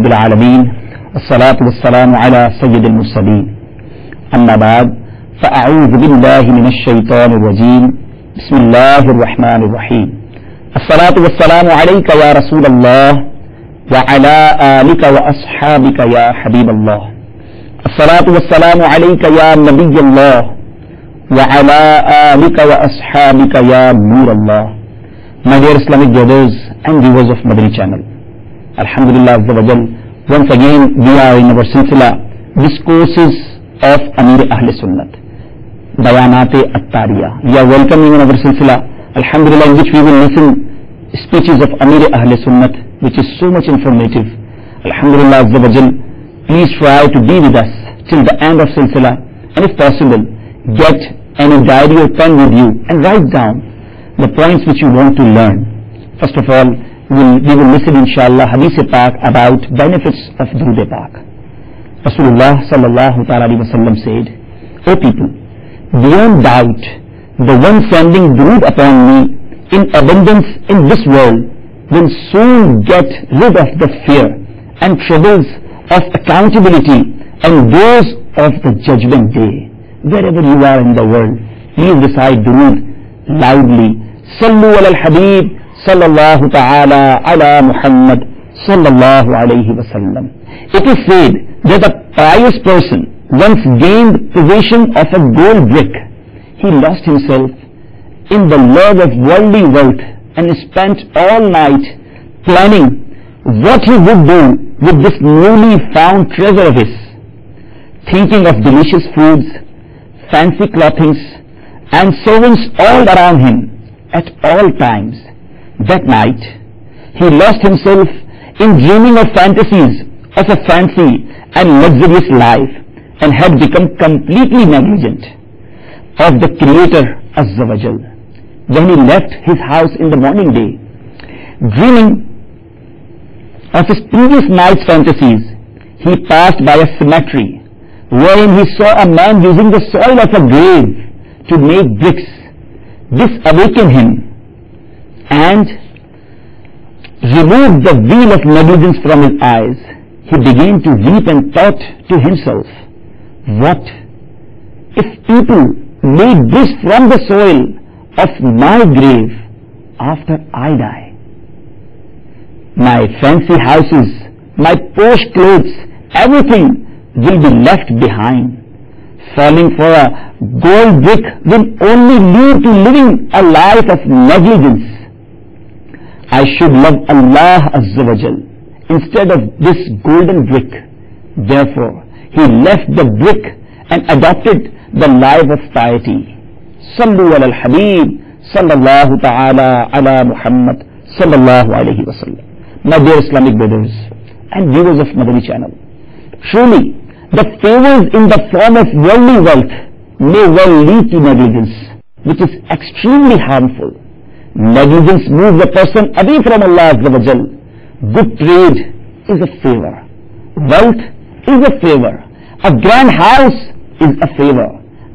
العالمين والصلاة والسلام على سيد المرسلين أما بعد فأعوذ بالله من الشيطان الرجيم بسم الله الرحمن الرحيم الصلاة والسلام عليك يا رسول الله وعلى آلك وأصحابك يا حبيب الله الصلاة والسلام عليك يا نبي الله وعلى آلك وأصحابك يا نور الله. My dear Islamic brothers and viewers of Madani channel, Alhamdulillah Azza wa Jal, once again we are in our silsila discourses of Amir Ahl Sunnat, Bayanat At-Tariya. We are welcoming in our silsila, Alhamdulillah, in which we will listen speeches of Amir Ahl Sunnat, which is so much informative. Alhamdulillah Azza wa Jal, please try to be with us till the end of silsila, and if possible get any diary or pen with you and write down the points which you want to learn. First of all, we will listen inshallah Hadith Pak about benefits of Durood Pak. Rasulullah sallallahu ta'ala alayhi wa sallam said, O people, beyond doubt the one sending Durood upon me in abundance in this world will soon get rid of the fear and troubles of accountability and those of the judgment day. Wherever you are in the world, please recite Durood loudly. Sallu ala al-Habib sallallahu ta'ala ala Muhammad sallallahu alayhi wa sallam. It is said that a pious person once gained possession of a gold brick. He lost himself in the love of worldly wealth and spent all night planning what he would do with this newly found treasure of his, thinking of delicious foods, fancy clothings and servants all around him at all times. That night he lost himself in dreaming of fantasies of a fancy and luxurious life and had become completely negligent of the Creator Azza wa Jal. When he left his house in the morning day, dreaming of his previous night's fantasies, he passed by a cemetery wherein he saw a man using the soil of a grave to make bricks. This awakened him and removed the veil of negligence from his eyes. He began to weep and thought to himself, what if people made bricks from the soil of my grave after I die? My fancy houses, my posh clothes, everything will be left behind. Falling for a gold brick will only lead to living a life of negligence. I should love Allah Azza wa Jal instead of this golden brick. Therefore, he left the brick and adopted the life of piety. Sallu ala al-Habib sallallahu ta'ala ala Muhammad sallallahu alayhi wa sallam. My dear Islamic brothers and viewers of Madani channel, truly the favors in the form of worldly wealth may well lead to negligence, which is extremely harmful. Negligence moves a person away from Allah Azza wa Jal. Good trade is a favor. Wealth is a favor. A grand house is a favor.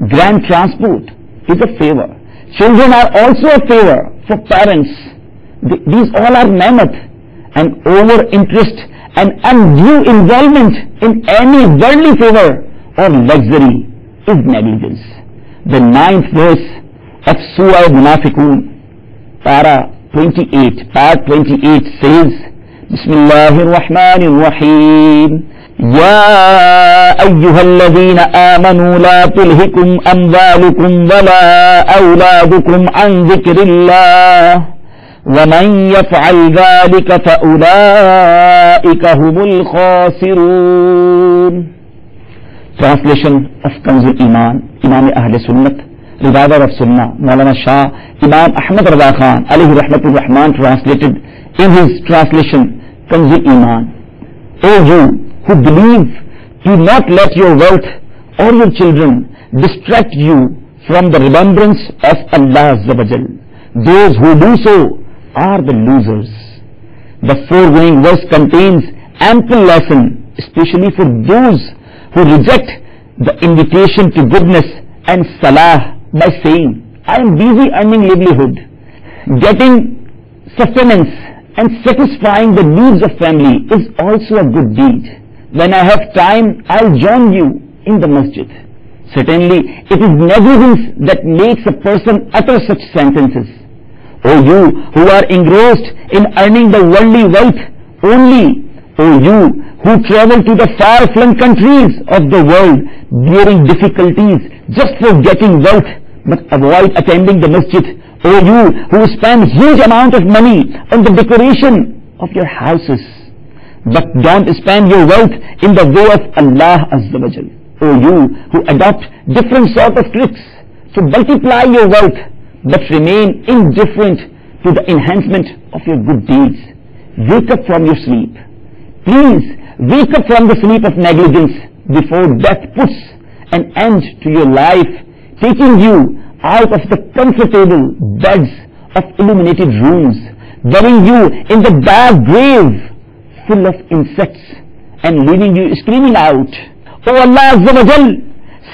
Grand transport is a favor. Children are also a favor for parents. These all are ne'mat, and over interest and undue involvement in any worldly favor or luxury is negligence. The 9th verse of Surah Munafiqun, Para 28, Part 28 says, Bismillahir Rahmanir Rahim, Ya ayyuhalladhina amanu la tulhikum amwalukum wala awladukum an dhikrillah وَمَنْ يَفْعَلْ ذَلِكَ فَأُولَئِكَ هُمُ الْخَاسِرُونَ. Translation of Kanz al-Iman, Imam Ahl Sunnat, Reviver of Sunnah, Maulana Shah Imam Ahmad Rada Khan alayhi rahmatur rahman translated in his translation Kanz al-Iman. O you who believe, do not let your wealth or your children distract you from the remembrance of Allah Azza wa Jal. Those who do so are the losers. The foregoing verse contains ample lesson, especially for those who reject the invitation to goodness and salah by saying, I am busy earning livelihood, getting sustenance and satisfying the needs of family is also a good deed. When I have time, I'll join you in the masjid. Certainly, it is negligence that makes a person utter such sentences. O you who are engrossed in earning the worldly wealth only, O you who travel to the far-flung countries of the world bearing difficulties just for getting wealth, but avoid attending the masjid. O you who spend huge amount of money on the decoration of your houses, but don't spend your wealth in the way of Allah Azza wa Jal. O you who adopt different sort of tricks to multiply your wealth, but remain indifferent to the enhancement of your good deeds. Wake up from your sleep. Please wake up from the sleep of negligence before death puts an end to your life, taking you out of the comfortable beds of illuminated rooms, burying you in the dark grave full of insects, and leaving you screaming out, O Allah Azza wa Jal,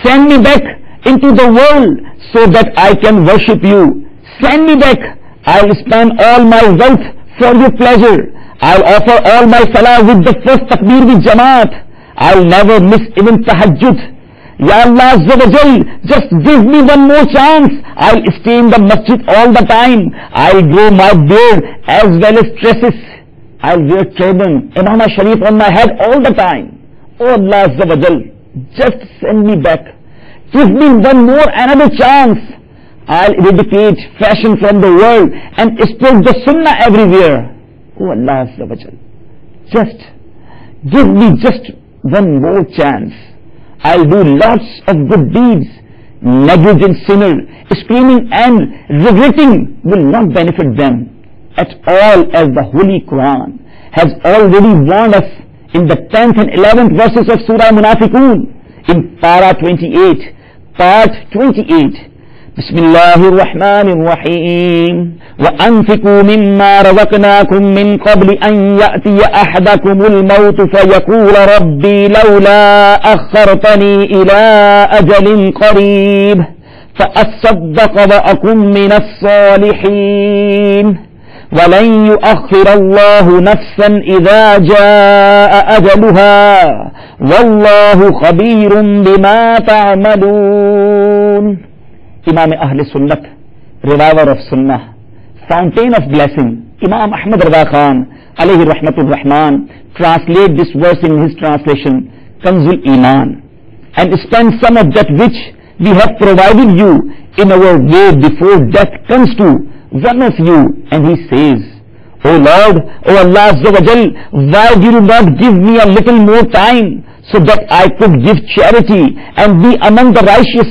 send me back into the world so that I can worship you. Send me back. I'll spend all my wealth for your pleasure. I'll offer all my salah with the first takbir with jamaat. I'll never miss even tahajjud. Ya Allah Azza wa Jal, just give me one more chance. I'll stay in the masjid all the time. I'll grow my beard as well as tresses. I'll wear turban, imama sharif on my head all the time. Oh Allah Azza wa Jal, just send me back. Give me one more another chance. I'll eradicate fashion from the world and spread the sunnah everywhere. Oh Allah Azza wa Jal, just give me just one more chance. I'll do lots of good deeds. Negligent sinner screaming and regretting will not benefit them at all, as the Holy Quran has already warned us in the 10th and 11th verses of Surah Munafiqun in Para 28, Part 28. Bismillahir Rahmanir Rahim. وَأَنْفِقُوا مِمَّا رَزَقْنَاكُمْ مِنْ قَبْلِ أَنْ يَأْتِيَ أَحَدَكُمُ الْمَوْتُ فَيَقُولَ رَبِّي لَوْلَا أَخَّرْتَنِي إِلَىٰ أَجَلٍ قَرِيبٍ فَأَصَّدَّقَ وَأَكُن مِّنَ الصَّالِحِينَ وَلَن يُؤَخِّرَ اللَّهُ نَفْسًا إِذَا جَاءَ أَجَلُهَا وَاللَّهُ خَبِيرٌ بِمَا تَعْمَلُونَ. Imam Ahl Sunnat, reviver of Sunnah, fountain of blessing, Imam Ahmad Rida Khan alayhi rahmatur rahman, translate this verse in his translation Kanzul Iman, and spend some of that which we have provided you in our way before death comes to one of you. And he says, O Lord, O Allah Azza wa Jal, why do you not give me a little more time so that I could give charity and be among the righteous?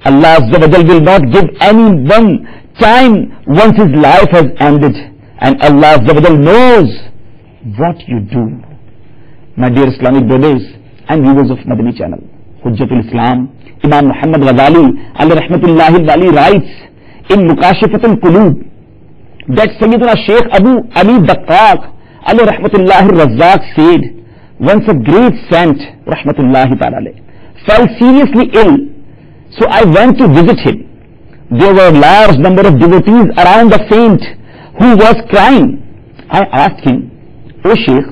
Allah Azza wa Jal will not give anyone time once his life has ended, and Allah Azza wa Jal knows what you do. My dear Islamic brothers and viewers of Madani channel, Hujjatul Islam, Imam Muhammad Ghazali alayhi rahmatullahi wali writes in Mukashifatul Qulub that Sayyidina Sheikh Abu Ali Daqqaq alayhi rahmatullahi Razzaq said, once a great saint rahmatullahi ta'ala fell seriously ill. So I went to visit him. There were a large number of devotees around the saint who was crying. I asked him, O Sheikh,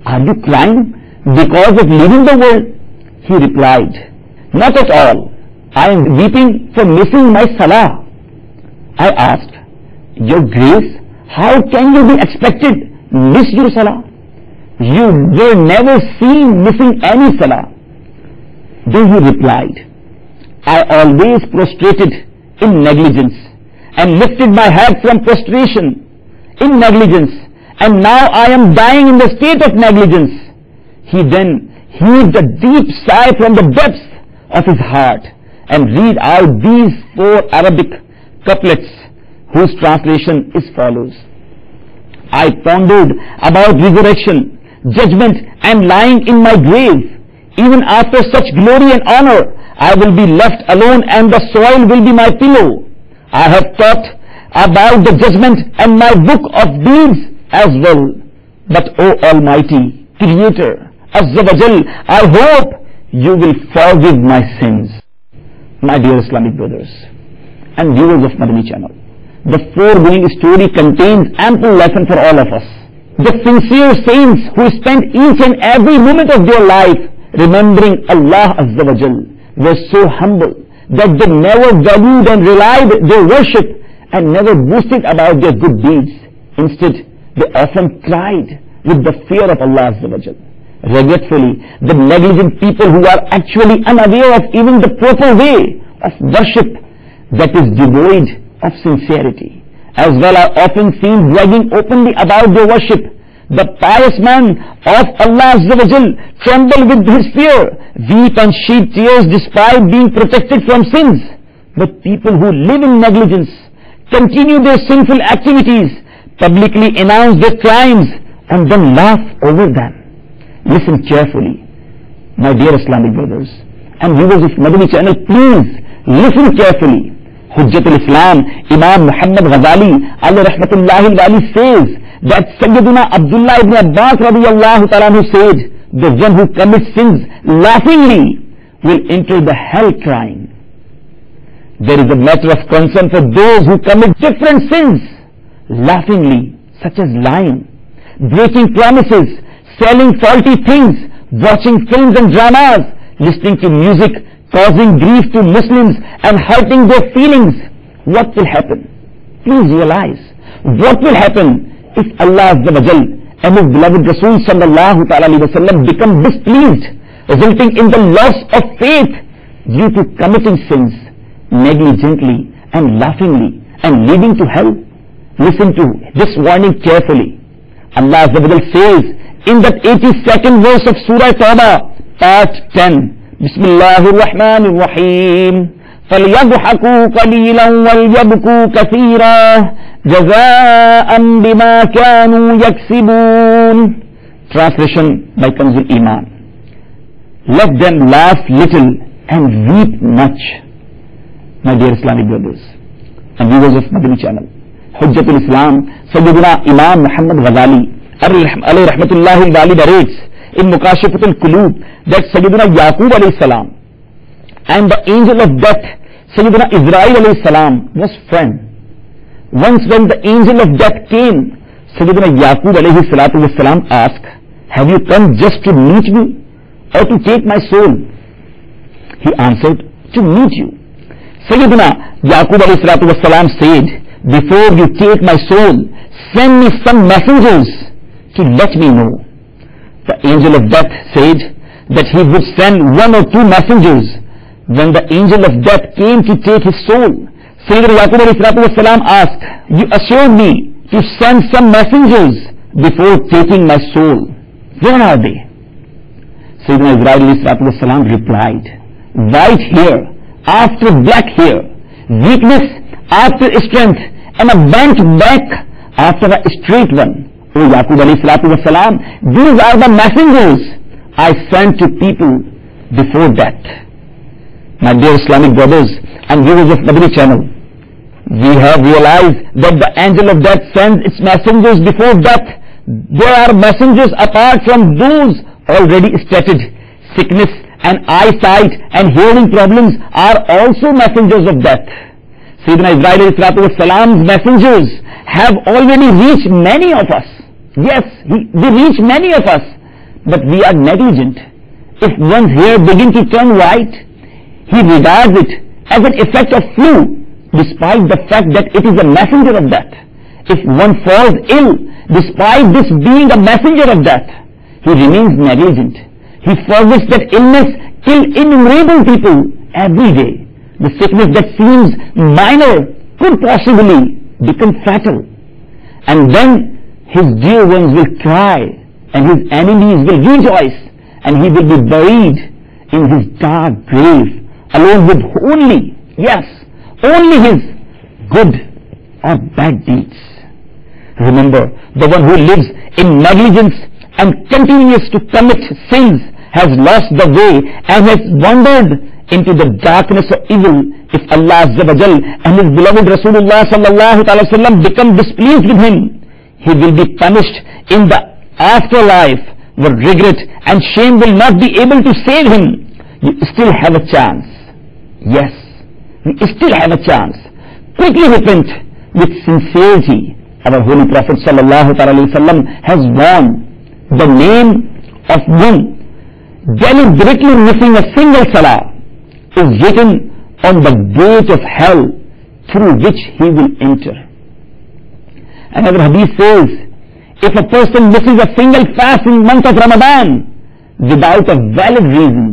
are you crying because of leaving the world? He replied, not at all. I am weeping for missing my salah. I asked, Your Grace, how can you be expected miss your salah? You were never seen missing any salah. Then he replied, I always prostrated in negligence and lifted my head from prostration in negligence, and now I am dying in the state of negligence. He then heaved a deep sigh from the depths of his heart and read out these 4 Arabic couplets, whose translation is follows. I pondered about resurrection, judgment, and lying in my grave. Even after such glory and honor, I will be left alone and the soil will be my pillow. I have thought about the judgment and my book of deeds as well. But O Almighty Creator Azza wa Jal, I hope you will forgive my sins. My dear Islamic brothers and viewers of Madani channel, the foregoing story contains ample lesson for all of us. The sincere saints who spent each and every moment of their life remembering Allah Azza wa Jal were so humble that they never valued and relied their worship and never boasted about their good deeds. Instead, they often cried with the fear of Allah Azza wa Jal. Regretfully, the negligent people who are actually unaware of even the proper way of worship that is devoid of sincerity, as well are often seen bragging openly about their worship. The pious man of Allah Azza wa Jal tremble with his fear, weep and shed tears despite being protected from sins. But people who live in negligence, continue their sinful activities, publicly announce their crimes, and then laugh over them. Listen carefully, my dear Islamic brothers and viewers of Madani channel, please listen carefully. Hujjatul Islam Imam Muhammad Ghazali alayhi rahmatullahi al-wali says that Sayyidina Abdullah ibn Abbas radiyallahu ta'ala anhu said, the one who commits sins laughingly will enter the hell crying. There is a matter of concern for those who commit different sins laughingly, such as lying, breaking promises, selling faulty things, watching films and dramas, listening to music, causing grief to Muslims and hurting their feelings. What will happen? Please realize what will happen if Allah Azza wa Jal and His beloved Rasul sallallahu ta'ala alayhi wa sallam become displeased, resulting in the loss of faith due to committing sins negligently and laughingly and leading to hell. Listen to this warning carefully. Allah Azza wa Jal says in that 82nd verse of Surah Tawbah, part 10, Bismillahir Rahmanir Rahim, فَلْيَضْحَكُوا قَلِيلًا وَلْيَبْكُوا كَثِيرًا جَزَاءً بِمَا كَانُوا يَكْسِبُونَ. Translation by Kanzul Iman. Let them laugh little and weep much. My dear Islamic brothers and viewers of Madani channel, Hujjatul Islam Sayyidina Imam Muhammad Ghazali alayhi rahmatullahi al-wali narrates in Mukashafatul Qulub that Sayyidina Yaqub alayhi salam and the angel of death Sayyidina Israel alayhi salam was friend. Once when the angel of death came, Sayyidina Yaqub alayhi salatu was salam asked, have you come just to meet me or to take my soul? He answered, to meet you. Sayyidina Yaqub alayhi salatu was salam said, before you take my soul, send me some messengers to let me know. The angel of death said that he would send one or two messengers. When the angel of death came to take his soul, Sayyidina Yaqub alayhi salatu was salam asked, you assured me to send some messengers before taking my soul. Where are they? Sayyidina Israel alayhi salatu was salam replied, white hair after black hair, weakness after strength, and a bent back after a straight one. O Yaqub alayhi salatu was salam, these are the messengers I sent to people before that. My dear Islamic brothers and viewers of Madani channel, we have realized that the angel of death sends its messengers before death. There are messengers apart from those already stated. Sickness and eyesight and hearing problems are also messengers of death. Sayyidina Israel alayhi salatu was salam's messengers have already reached many of us. Yes, they reach many of us, but we are negligent. If one's hair begins to turn white, he regards it as an effect of flu, despite the fact that it is a messenger of death. If one falls ill, despite this being a messenger of death, he remains negligent. He forgets that illness kills innumerable people every day. The sickness that seems minor could possibly become fatal. And then his dear ones will cry, and his enemies will rejoice, and he will be buried in his dark grave, along with only his good or bad deeds. Remember, the one who lives in negligence and continues to commit sins has lost the way and has wandered into the darkness of evil. If Allah Azza wa Jal and His beloved Rasulullah sallallahu alaihi wasallam become displeased with him, he will be punished in the afterlife, where regret and shame will not be able to save him. You still have a chance. Yes, you still have a chance. Quickly repent with sincerity Our Holy Prophet sallallahu alaihi wasallam has warned the name of one deliberately missing a single salah is written on the gate of hell through which he will enter. Another hadith says, if a person misses a single fast in month of Ramadan without a valid reason,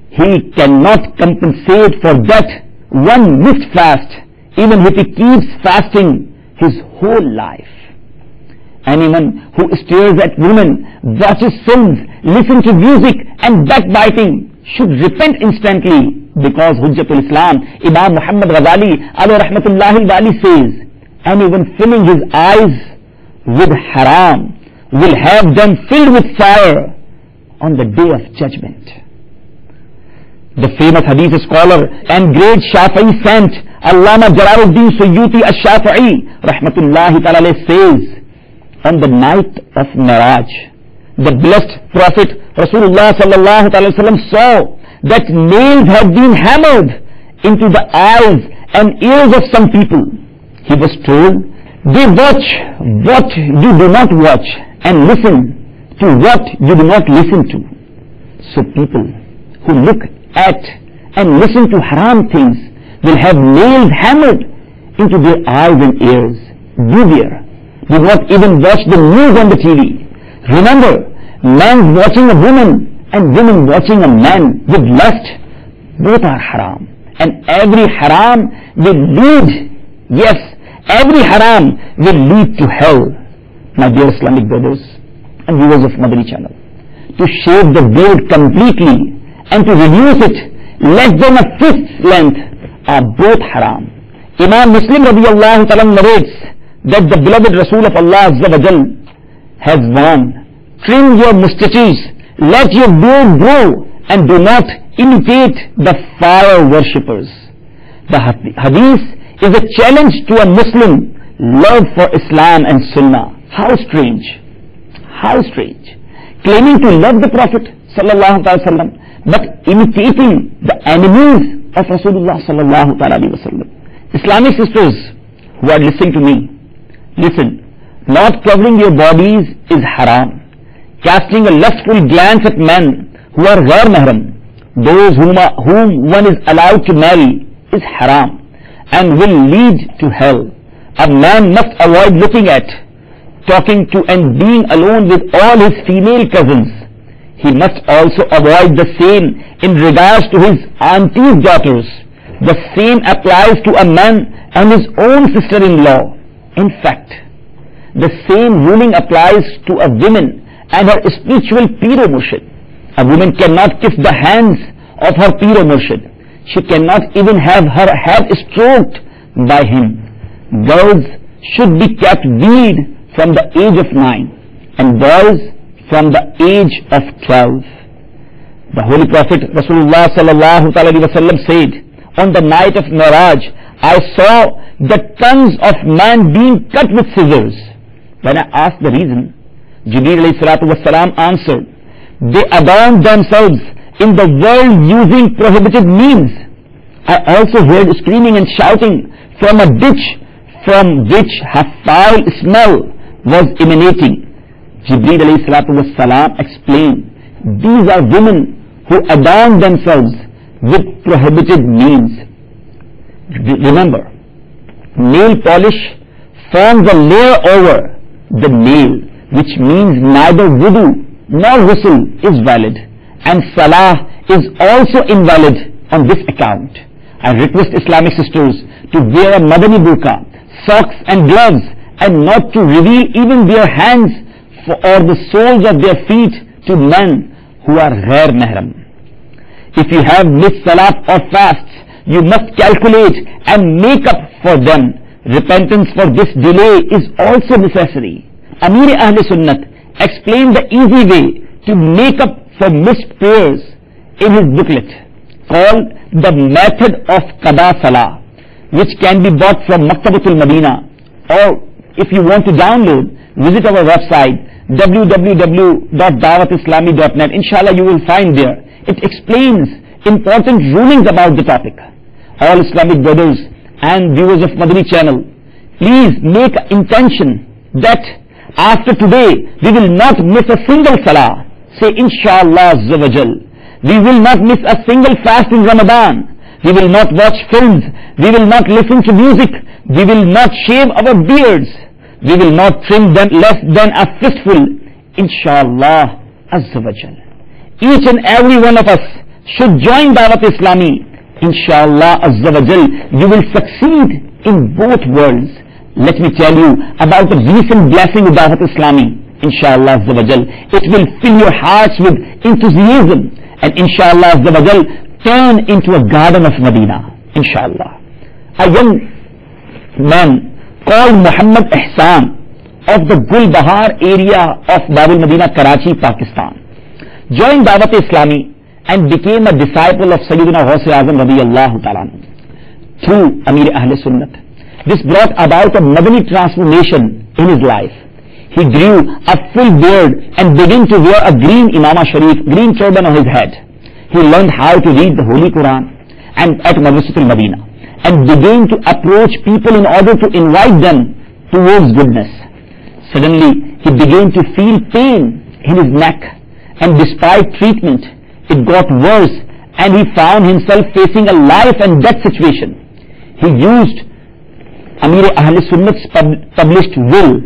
he cannot compensate for that one missed fast even if he keeps fasting his whole life. Anyone who stares at women, watches films, listens to music and backbiting should repent instantly, because Hujjatul Islam, Imam Muhammad Ghazali alayhi rahmatullahi al-Bali says, anyone filling his eyes with haram will have them filled with fire on the day of judgment. The famous hadith scholar and great Shafi'i saint Allama Jalaluddin Suyuti al-Shafi'i rahmatullahi ta'ala says, on the night of Miraj, the blessed Prophet Rasulullah sallallahu alaihi wasallam saw that nails had been hammered into the eyes and ears of some people. He was told, they watch what you do not watch and listen to what you do not listen to. So people who look at and listen to haram things will have nails hammered into their eyes and ears. Beware. Do not even watch the news on the TV. Remember, man watching a woman and woman watching a man with lust, both are haram. And every haram will lead, yes, every haram will lead to hell. My dear Islamic brothers and viewers of Madani channel, to shave the beard completely and to reduce it less than a fist's length are both haram. Imam Muslim radiyallahu ta'ala narrates that the beloved Rasul of Allah Azza wa Jal has warned, trim your mustaches, let your beard grow, and do not imitate the fire worshippers. The hadith is a challenge to a Muslim love for Islam and Sunnah. How strange! How strange! Claiming to love the Prophet sallallahu alaihi wasallam, but imitating the enemies of Rasulullah sallallahu alaihi wasallam. Islamic sisters who are listening to me, listen, not covering your bodies is haram. Casting a lustful glance at men who are ghair mahram, those whom one is allowed to marry, is haram and will lead to hell. A man must avoid looking at, talking to and being alone with all his female cousins. He must also avoid the same in regards to his auntie's daughters. The same applies to a man and his own sister-in-law. In fact, the same ruling applies to a woman and her spiritual Piro Murshid. A woman cannot kiss the hands of her Piro Murshid. She cannot even have her head stroked by him. Girls should be kept weaned from the age of 9 and boys from the age of 12. The Holy Prophet Rasulullah sallallahu alaihi wasallam said, on the night of Miraj, I saw the tongues of man being cut with scissors. When I asked the reason, Jibreel alayhi salatu wasalam answered, they adorn themselves in the world using prohibited means. I also heard screaming and shouting from a ditch from which a foul smell was emanating. Jibreel alayhi salatu wasalam explained, these are women who adorn themselves with prohibited means. Remember, nail polish forms a layer over the nail, which means neither wudu nor ghusl is valid, and salah is also invalid on this account. I request Islamic sisters to wear a madani burqa, socks and gloves, and not to reveal even their hands or the soles of their feet to men who are ghair mahram. If you have missed salat or fasts, you must calculate and make up for them. Repentance for this delay is also necessary. Amir Ahl Sunnat explained the easy way to make up for missed prayers in his booklet called The Method of Qada Salah, which can be bought from Maktabatul Madina, or if you want to download, visit our website www.dawatislami.net. Inshallah, you will find there. It explains important rulings about the topic. All Islamic brothers and viewers of Madani channel, please make intention that after today we will not miss a single salah. Say inshallah azza wa jal. We will not miss a single fast in Ramadan. We will not watch films. We will not listen to music. We will not shave our beards. We will not trim them less than a fistful. Inshallah azza wa jal. Each and every one of us should join Dawat Islami. Inshallah azza wa jal, you will succeed in both worlds. Let me tell you about the recent blessing of Dawat Islami. Inshallah azza wa jal, it will fill your hearts with enthusiasm, and inshallah azza wa jal, turn into a garden of Medina. Inshallah. A young man called Muhammad Ihsan of the Gul Bahar area of Babul Medina, Karachi, Pakistan, joined Dawat Islami and became a disciple of Sayyidina Ghaus Azam radiyallahu ta'ala through Amir Ahl Sunnat. This brought about a Madani transformation in his life. He grew a full beard and began to wear a green Imama Sharif, green turban on his head. He learned how to read the Holy Quran and at Madrasatul Madina, and began to approach people in order to invite them towards goodness. Suddenly, he began to feel pain in his neck, and despite treatment, it got worse, and he found himself facing a life and death situation. He used Amir Ahl Sunnat's published will,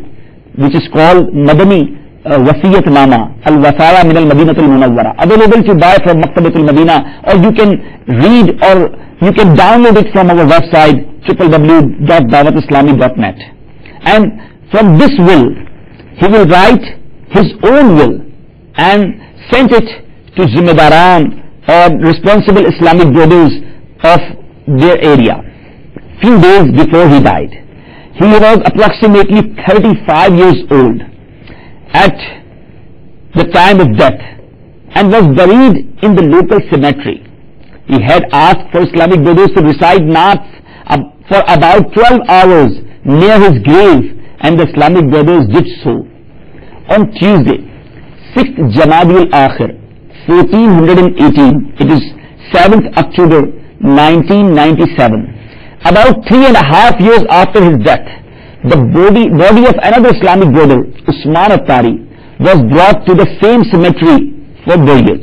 which is called Madani Wasiyat Nama, Al-Wasaya min al-Madinatul Munawwara, available to buy from Maktabatul Madina, or you can read or you can download it from our website www.dawatislami.net. And from this will, he will write his own will and send it to Zimmadaran or responsible Islamic brothers of their area. Few days before he died, he was approximately 35 years old at the time of death and was buried in the local cemetery. He had asked for Islamic brothers to recite Naats for about 12 hours near his grave, and the Islamic brothers did so. On Tuesday, 6th Jamadi al-Akhir, 1418, it is 7th October 1997, about 3.5 years after his death, the body of another Islamic brother, Usman Attari, was brought to the same cemetery for burial.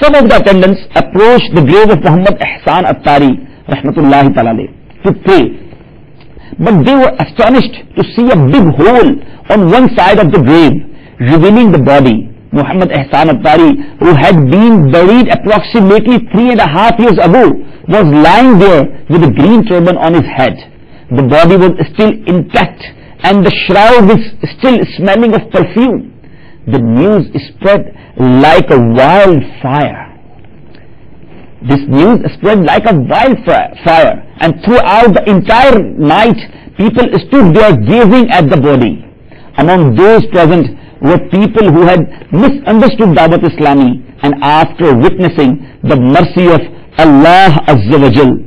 Some of the attendants approached the grave of Muhammad Ihsan Attari, rahmatullahi ta'ala, to pray. But they were astonished to see a big hole on one side of the grave, revealing the body. Muhammad Ihsan Attari, who had been buried approximately 3.5 years ago, was lying there with a green turban on his head. The body was still intact and the shroud was still smelling of perfume. The news spread like a wildfire. This news spread like a wildfire, and throughout the entire night, people stood there gazing at the body. Among those present were people who had misunderstood Dawat Islami, and after witnessing the mercy of Allah Azza wa Jal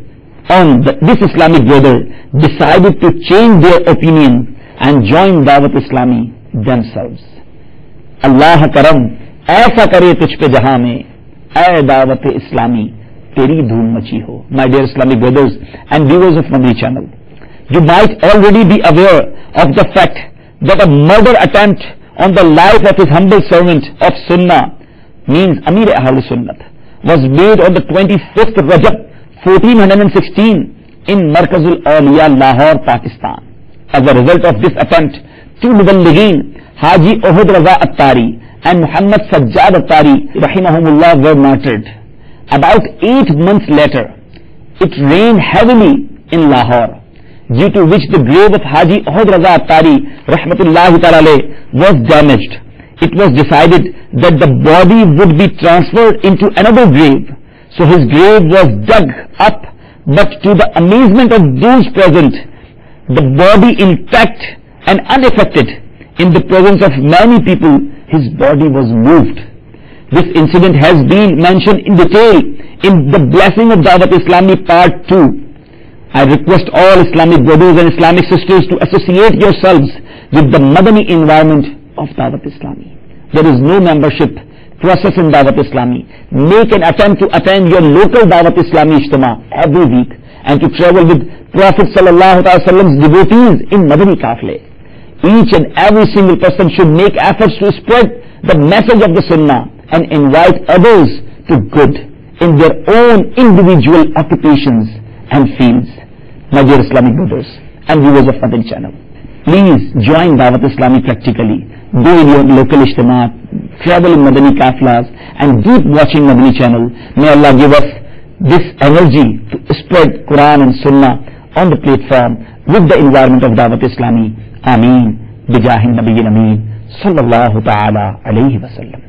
on this Islamic brother, decided to change their opinion and join Dawat Islami themselves. Allah karam, aisa kare tuj pe jahan mein, ay Dawat Islami, teri dhoom machi ho. My dear Islamic brothers and viewers of Madani channel, you might already be aware of the fact that a murder attempt on the life of his humble servant of Sunnah, means Amir Ahl Sunnat, was made on the 25th Rajab 1416 in Markazul Awliya, Lahore, Pakistan. As a result of this attempt, two Muballighin, Haji Uhud Raza Attari and Muhammad Sajjad Attari, rahimahumullah, were martyred. About 8 months later, it rained heavily in Lahore, due to which the grave of Haji Uhud Raza Attari, rahmatullahi ta'ala, was damaged. It was decided that the body would be transferred into another grave. So his grave was dug up, but to the amazement of those present, the body intact and unaffected, in the presence of many people, his body was moved. This incident has been mentioned in detail in the Blessing of Dawat Islami Part 2. I request all Islamic brothers and Islamic sisters to associate yourselves with the Madani environment of Dawat Islami. There is no membership process in Dawat Islami. Make an attempt to attend your local Dawat Islami Ijtima every week and to travel with Prophet sallallahu alaihi wasallam's devotees in Madani Qafle. Each and every single person should make efforts to spread the message of the Sunnah and invite others to good in their own individual occupations and fields. My dear Islamic brothers and viewers of Madani channel, please join Dawat Islami practically. Go in your local ijtimaat, travel in Madani Qaflas, and keep watching Madani channel. May Allah give us this energy to spread Quran and Sunnah on the platform with the environment of Dawat Islami. Ameen. Bijahin Nabiyyin Ameen. Sallallahu ta'ala alayhi wa sallam.